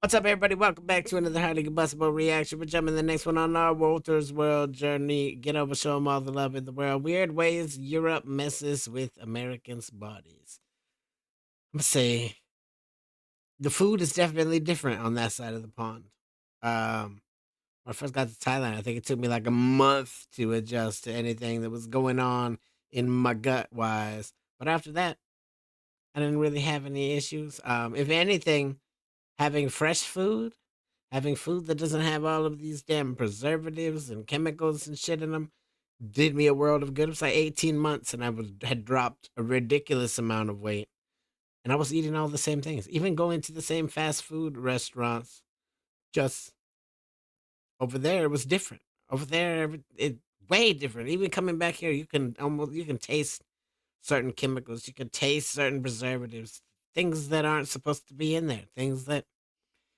What's up, everybody? Welcome back to another highly combustible reaction. We're jumping the next one on our Walter's World journey. Get over, show 'em all the love in the world. Weird ways Europe messes with Americans' bodies. I'm gonna say the food is definitely different on that side of the pond. When I first got to Thailand, I think it took me like a month to adjust to anything that was going on in my gut wise. But after that, I didn't really have any issues. If anything, having fresh food, having food that doesn't have all of these damn preservatives and chemicals and shit in them did me a world of good. It was like 18 months and had dropped a ridiculous amount of weight. And I was eating all the same things, even going to the same fast food restaurants. Just over there, it was different. Over there, it way different. Even coming back here, you can taste certain chemicals, you can taste certain preservatives, things that aren't supposed to be in there, things that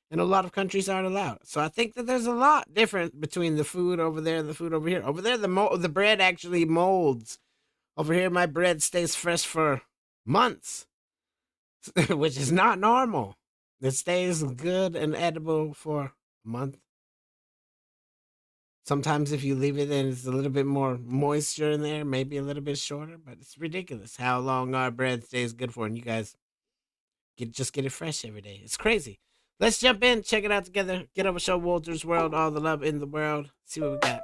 in a lot of countries aren't allowed. So I think that there's a lot different between the food over there and the food over here. Over there, the bread actually molds. Over here, my bread stays fresh for months, which is not normal. It stays good and edible for a month. Sometimes if you leave it and it's a little bit more moisture in there, maybe a little bit shorter, but it's ridiculous how long our bread stays good for, and you guys get it fresh every day. It's crazy. Let's jump in, check it out together. Get over, show Walter's World all the love in the world. See what we got.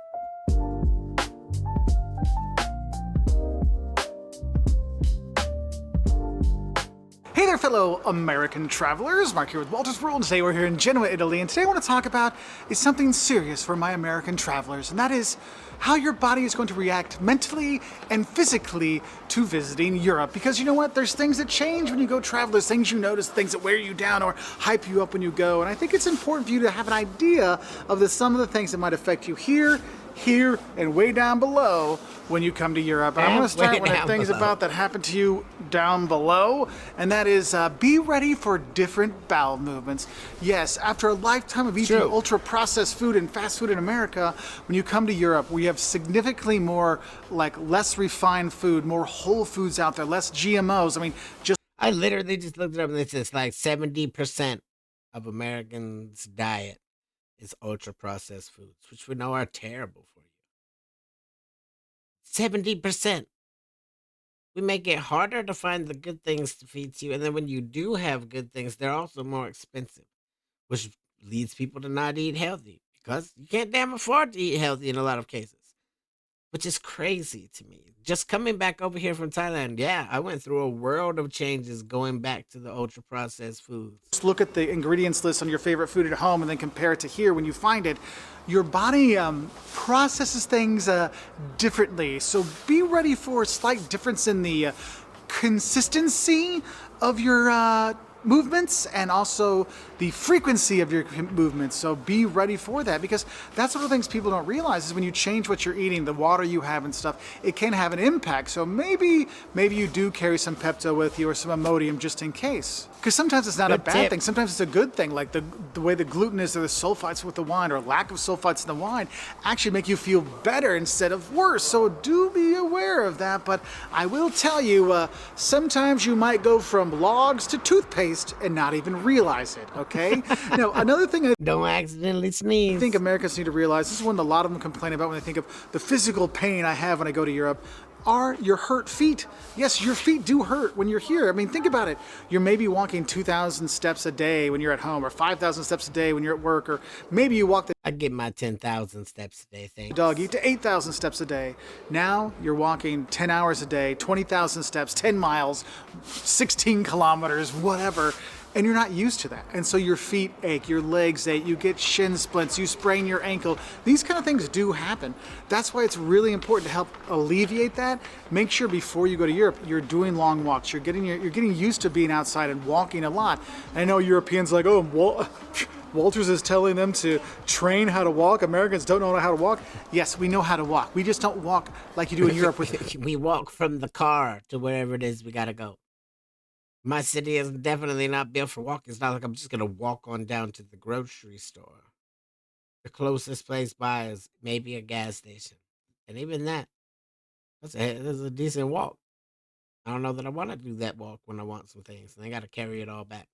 Hey there, fellow American travelers. Mark here with Walter's World. Today we're here in Genoa, Italy, and today I want to talk about is something serious for my American travelers, and that is how your body is going to react mentally and physically to visiting Europe. Because you know what? There's things that change when you go travel. There's things you notice, things that wear you down or hype you up when you go, and I think it's important for you to have an idea of some of the things that might affect you here, and way down below when you come to Europe. And I'm going to start with the things about that happen to you down below, and that is be ready for different bowel movements. Yes, after a lifetime of eating ultra-processed food and fast food in America, when you come to Europe, we have significantly more, less refined food, more whole foods out there, less GMOs. I mean, I literally just looked it up and it says like 70% of Americans' diet is ultra processed foods, which we know are terrible for you. 70%. We make it harder to find the good things to feed you. And then when you do have good things, they're also more expensive, which leads people to not eat healthy because you can't damn afford to eat healthy in a lot of cases, which is crazy to me. Just coming back over here from Thailand, yeah, I went through a world of changes going back to the ultra processed foods. Just look at the ingredients list on your favorite food at home and then compare it to here when you find it. Your body processes things differently. So be ready for a slight difference in the consistency of your movements and also the frequency of your movements. So be ready for that, because that's one of the things people don't realize is when you change what you're eating, the water you have and stuff, it can have an impact. So maybe you do carry some Pepto with you or some Imodium just in case. Because sometimes it's not a bad thing. Sometimes it's a good thing, like the way the gluten is or the sulfites with the wine or lack of sulfites in the wine actually make you feel better instead of worse. So do be aware of that. But I will tell you, sometimes you might go from logs to toothpaste and not even realize it, okay? Now, another thing Don't accidentally sneeze. I think Americans need to realize, this is one that a lot of them complain about when they think of the physical pain I have when I go to Europe, are your hurt feet. Yes, your feet do hurt when you're here. I mean, think about it. You're maybe walking 2,000 steps a day when you're at home, or 5,000 steps a day when you're at work, or maybe you walk the I get my 10,000 steps a day, thanks. doggy to 8,000 steps a day. Now you're walking 10 hours a day, 20,000 steps, 10 miles, 16 kilometers, whatever. And you're not used to that. And so your feet ache, your legs ache, you get shin splints, you sprain your ankle. These kind of things do happen. That's why it's really important to help alleviate that. Make sure before you go to Europe, you're doing long walks. You're getting used to being outside and walking a lot. And I know Europeans are like, oh, Walters is telling them to train how to walk. Americans don't know how to walk. Yes, we know how to walk. We just don't walk like you do in Europe. We walk from the car to wherever it is we gotta go. My city is definitely not built for walking. It's not like I'm just gonna walk on down to the grocery store. The closest place by is maybe a gas station, and even that's a decent walk. I don't know that I want to do that walk when I want some things, and I got to carry it all back.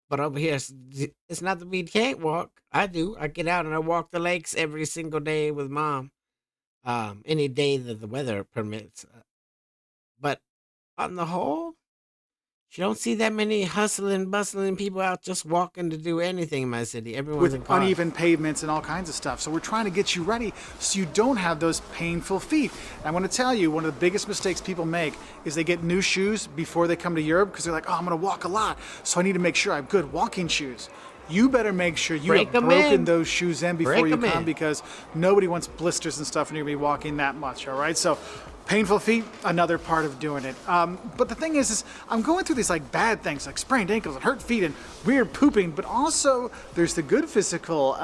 But over here, it's not that we can't walk. I do. I get out and I walk the lakes every single day with mom. Any day that the weather permits. But on the whole, you don't see that many hustling, bustling people out just walking to do anything in my city. Everyone's in with cars. uneven pavements and all kinds of stuff. So we're trying to get you ready so you don't have those painful feet. And I want to tell you, one of the biggest mistakes people make is they get new shoes before they come to Europe because they're like, oh, I'm going to walk a lot, so I need to make sure I have good walking shoes. You better make sure you Break have 'em broken in. those shoes in before Break you 'em come in. because nobody wants blisters and stuff and you're going to be walking that much, all right? So painful feet, another part of doing it. But the thing is I'm going through these like bad things like sprained ankles and hurt feet and weird pooping, but also there's the good physical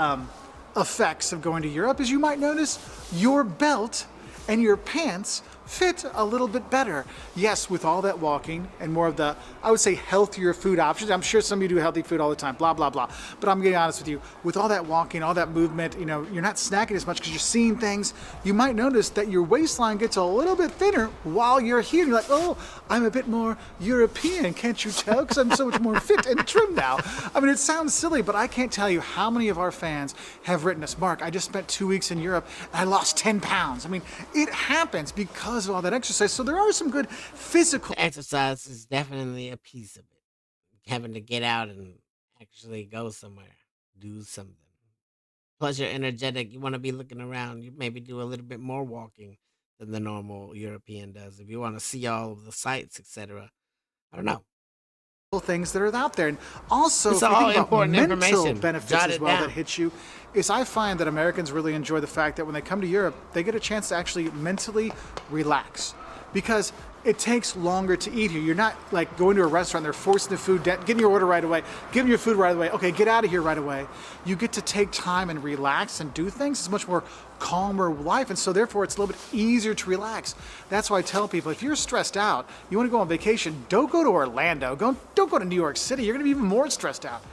effects of going to Europe. As you might notice, your belt and your pants fit a little bit better. Yes, with all that walking and more of the, I would say, healthier food options. I'm sure some of you do healthy food all the time, blah, blah, blah. But I'm getting honest with you, with all that walking, all that movement, you know, you're not snacking as much because you're seeing things. You might notice that your waistline gets a little bit thinner while you're here. You're like, oh, I'm a bit more European, can't you tell? Because I'm so much more fit and trim now. I mean, it sounds silly, but I can't tell you how many of our fans have written us, Mark, I just spent 2 weeks in Europe and I lost 10 pounds. I mean, it happens because of all that exercise. So there are some good physical Exercise is definitely a piece of it. Having to get out and actually go somewhere, do something. Plus, you're energetic. You want to be looking around. You maybe do a little bit more walking than the normal European does. If you want to see all of the sights, etc. I don't know. things that are out there. And also, It's if you all think about important mental information. benefits Jot as it well down. that hit you, is I find that Americans really enjoy the fact that when they come to Europe, they get a chance to actually mentally relax. Because it takes longer to eat here. You're not like going to a restaurant, they're forcing the food down, getting your order right away, giving your food right away. Okay, get out of here right away. You get to take time and relax and do things. It's much more calmer life, and so therefore it's a little bit easier to relax. That's why I tell people, if you're stressed out, you want to go on vacation, don't go to Orlando, don't go to New York City. You're going to be even more stressed out.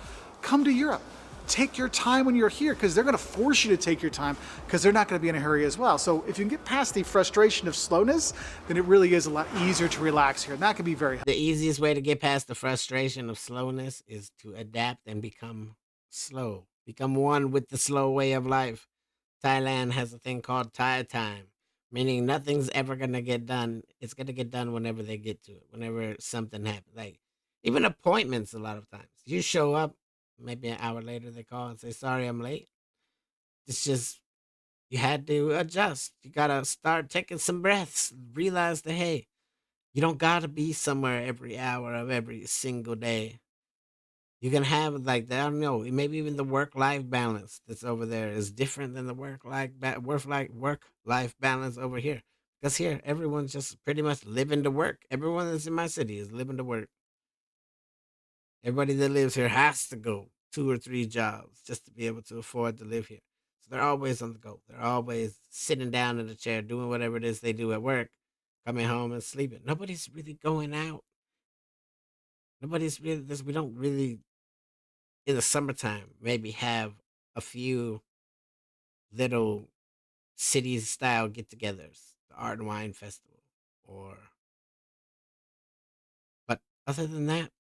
Come to Europe. Take your time when you're here because they're going to force you to take your time because they're not going to be in a hurry as well. So if you can get past the frustration of slowness, then it really is a lot easier to relax here. And that can be very helpful. The easiest way to get past the frustration of slowness is to adapt and become slow. Become one with the slow way of life. Thailand has a thing called Thai time, meaning nothing's ever gonna get done. It's gonna get done whenever they get to it, whenever something happens. Like even appointments, a lot of times you show up, maybe an hour later they call and say, "Sorry, I'm late." It's just you had to adjust. You gotta start taking some breaths. Realize that hey, you don't gotta be somewhere every hour of every single day. You can have like I don't know, maybe even the work life balance that's over there is different than the work life balance over here. Because here, everyone's just pretty much living to work. Everyone that's in my city is living to work. Everybody that lives here has to go 2 or 3 jobs just to be able to afford to live here. So they're always on the go. They're always sitting down in a chair doing whatever it is they do at work, coming home and sleeping. Nobody's really going out. Nobody's really this. We don't really in the summertime maybe have a few little city style get-togethers, the art and wine festival, or but other than that,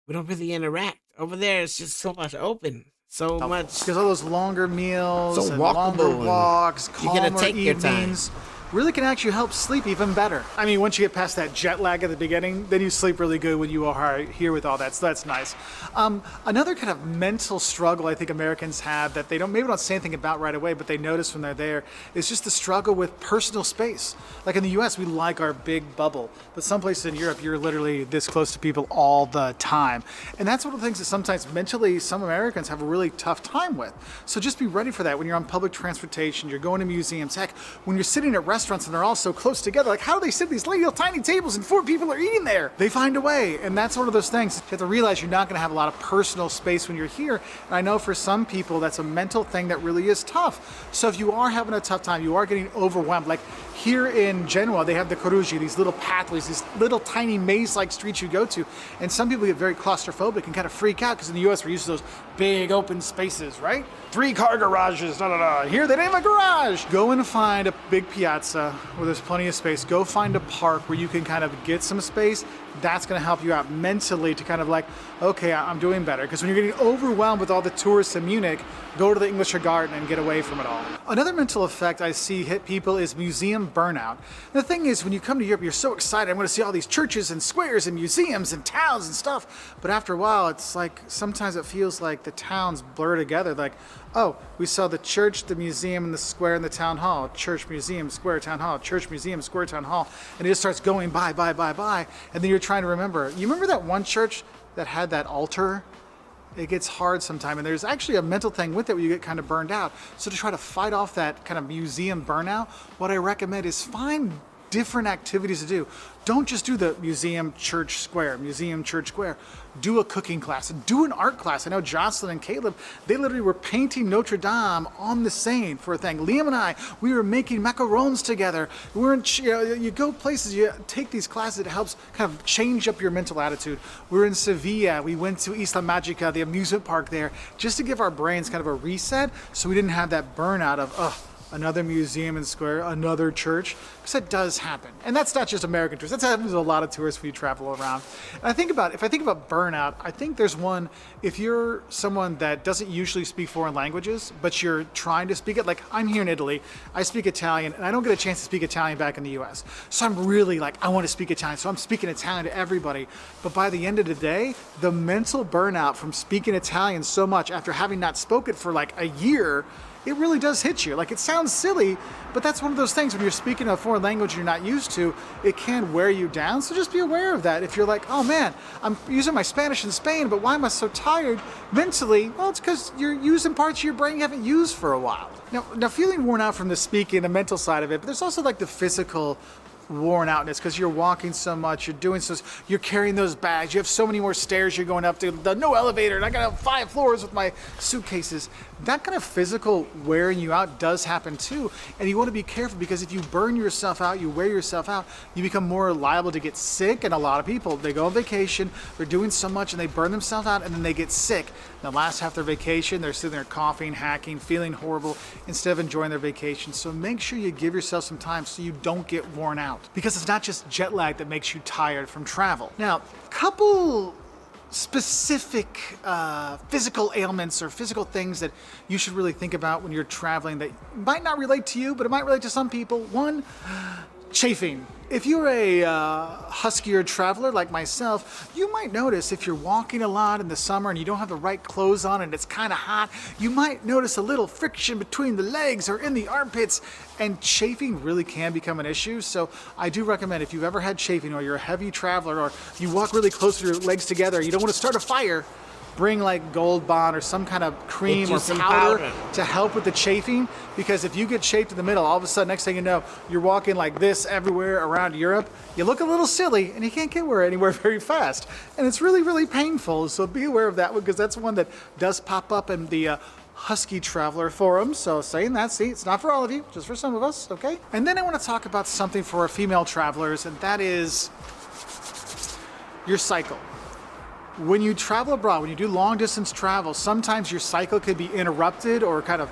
we don't really interact. Over there, it's just so much open, so much Because all those longer meals so and longer walkable, and walks, you gotta calmer take your time. evenings, really can actually help sleep even better. I mean, once you get past that jet lag at the beginning, then you sleep really good when you are here with all that. So that's nice. Another kind of mental struggle I think Americans have that they maybe don't say anything about right away, but they notice when they're there is just the struggle with personal space. Like in the U.S., we like our big bubble, but some places in Europe, you're literally this close to people all the time. And that's one of the things that sometimes mentally some Americans have a really tough time with. So just be ready for that when you're on public transportation, you're going to museums. Heck, when you're sitting at restaurants and they're all so close together, like how do they sit at these little tiny tables and 4 people are eating there? They find a way, and that's one of those things. You have to realize you're not going to have a lot of personal space when you're here, and I know for some people that's a mental thing that really is tough. So if you are having a tough time, you are getting overwhelmed, like here in Genoa, they have the Coruggi, these little pathways, these little tiny maze-like streets you go to, and some people get very claustrophobic and kind of freak out because in the US we're used to those big open spaces, right? 3-car garages, da da da. Here they don't have a garage. Go and find a big piazza where there's plenty of space. Go find a park where you can kind of get some space, That's going to help you out mentally to kind of like, okay, I'm doing better. Because when you're getting overwhelmed with all the tourists in Munich, go to the English Garden and get away from it all. Another mental effect I see hit people is museum burnout. The thing is, when you come to Europe, you're so excited. I'm going to see all these churches and squares and museums and towns and stuff. But after a while, it's like sometimes it feels like the towns blur together. Like, oh, we saw the church, the museum, and the square, and the town hall. Church, museum, square, town hall. Church, museum, square, town hall. And it just starts going by. And then you're trying to remember. You remember that one church that had that altar? It gets hard sometimes, and there's actually a mental thing with it where you get kind of burned out. So to try to fight off that kind of museum burnout, what I recommend is find different activities to do. Don't just do the museum, church, square, museum, church, square. Do a cooking class, do an art class. I know Jocelyn and Caleb, they literally were painting Notre Dame on the Seine for a thing. Liam and I, we were making macarons together. We're in, you go places, you take these classes, it helps kind of change up your mental attitude. We're in Sevilla, we went to Isla Magica, the amusement park there, just to give our brains kind of a reset so we didn't have that burnout of, another museum and square, another church, because that does happen. And that's not just American tourists. That happens to a lot of tourists when you travel around. And if I think about burnout, I think there's one, if you're someone that doesn't usually speak foreign languages, but you're trying to speak it, like I'm here in Italy, I speak Italian, and I don't get a chance to speak Italian back in the US. So I'm really like, I want to speak Italian, so I'm speaking Italian to everybody. But by the end of the day, the mental burnout from speaking Italian so much after having not spoken for like a year, it really does hit you. Like, it sounds silly, but that's one of those things when you're speaking a foreign language you're not used to, it can wear you down. So just be aware of that. If you're like, oh man, I'm using my Spanish in Spain, but why am I so tired mentally? Well, it's because you're using parts of your brain you haven't used for a while. Now feeling worn out from the speaking, the mental side of it, but there's also like the physical worn outness because you're walking so much, you're doing so, you're carrying those bags, you have so many more stairs you're going up to, the no elevator, and I got 5 floors with my suitcases. That kind of physical wearing you out does happen too, and you want to be careful because if you burn yourself out, you wear yourself out, you become more liable to get sick. And a lot of people, they go on vacation, they're doing so much and they burn themselves out and then they get sick. The last half of their vacation, they're sitting there coughing, hacking, feeling horrible instead of enjoying their vacation. So make sure you give yourself some time so you don't get worn out, because it's not just jet lag that makes you tired from travel. Now, couple specific physical ailments or physical things that you should really think about when you're traveling that might not relate to you, but it might relate to some people. One, chafing. If you're a huskier traveler like myself, you might notice if you're walking a lot in the summer and you don't have the right clothes on and it's kind of hot, you might notice a little friction between the legs or in the armpits, and chafing really can become an issue. So I do recommend, if you've ever had chafing or you're a heavy traveler or you walk really close to your legs together, you don't want to start a fire, bring like Gold Bond or some kind of cream or powder to help with the chafing, because if you get chafed in the middle, all of a sudden, next thing you know, you're walking like this everywhere around Europe. You look a little silly and you can't get anywhere very fast. And it's really, really painful. So be aware of that one, because that's one that does pop up in the Husky Traveler Forum. So saying that, see, it's not for all of you, just for some of us, okay? And then I want to talk about something for our female travelers, and that is your cycle. When you travel abroad, when you do long distance travel, sometimes your cycle could be interrupted or kind of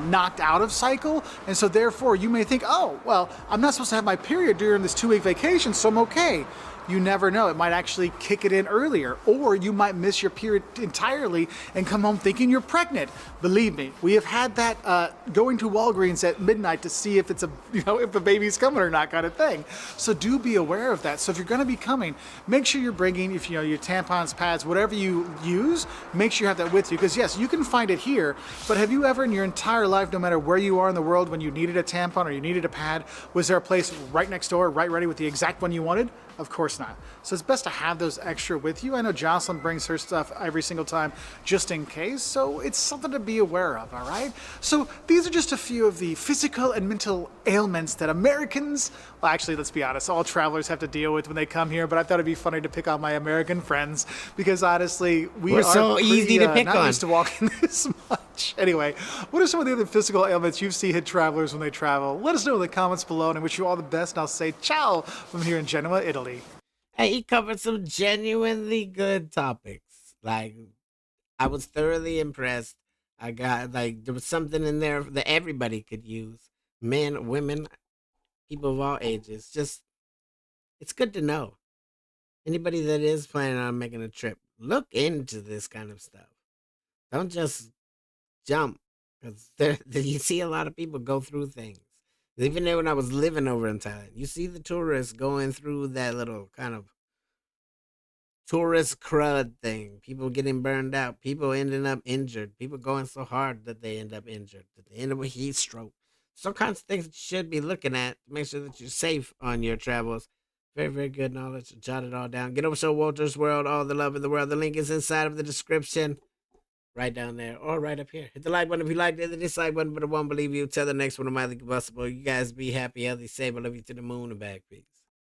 knocked out of cycle. And so therefore you may think, oh, well, I'm not supposed to have my period during this 2-week vacation, so I'm okay. You never know. It might actually kick it in earlier, or you might miss your period entirely and come home thinking you're pregnant. Believe me, we have had that going to Walgreens at midnight to see if it's if the baby's coming or not kind of thing. So do be aware of that. So if you're going to be coming, make sure you're bringing, if your tampons, pads, whatever you use, make sure you have that with you. Because yes, you can find it here, but have you ever in your entire life, no matter where you are in the world, when you needed a tampon or you needed a pad, was there a place right next door, right ready with the exact one you wanted? Of course not. So it's best to have those extra with you. I know Jocelyn brings her stuff every single time just in case, so it's something to be aware of, all right? So these are just a few of the physical and mental ailments that Americans, well, actually, let's be honest, all travelers have to deal with when they come here, but I thought it'd be funny to pick on my American friends because honestly, we're so easy to pick not on. used to walking this much. Anyway, what are some of the other physical ailments you see hit travelers when they travel? Let us know in the comments below, and I wish you all the best, and I'll say ciao from here in Genoa, Italy. Hey, he covered some genuinely good topics. Like, I was thoroughly impressed. I got there was something in there that everybody could use. Men, women, people of all ages. Just it's good to know. Anybody that is planning on making a trip, look into this kind of stuff. Don't just jump because you see a lot of people go through things. Even there when I was living over in Thailand, you see the tourists going through that little kind of tourist crud thing. People getting burned out. People ending up injured. People going so hard that they end up injured. That they end up with heat stroke. So kinds of things that you should be looking at to make sure that you're safe on your travels. Very, very good knowledge. Jot it all down. Get over to Walter's World, all the love in the world. The link is inside of the description. Right down there or right up here. Hit the like button if you liked it, the dislike button, but I won't believe you. Till the next one of my combustible. You guys be happy, healthy, safe. I love you to the moon and back. Peace.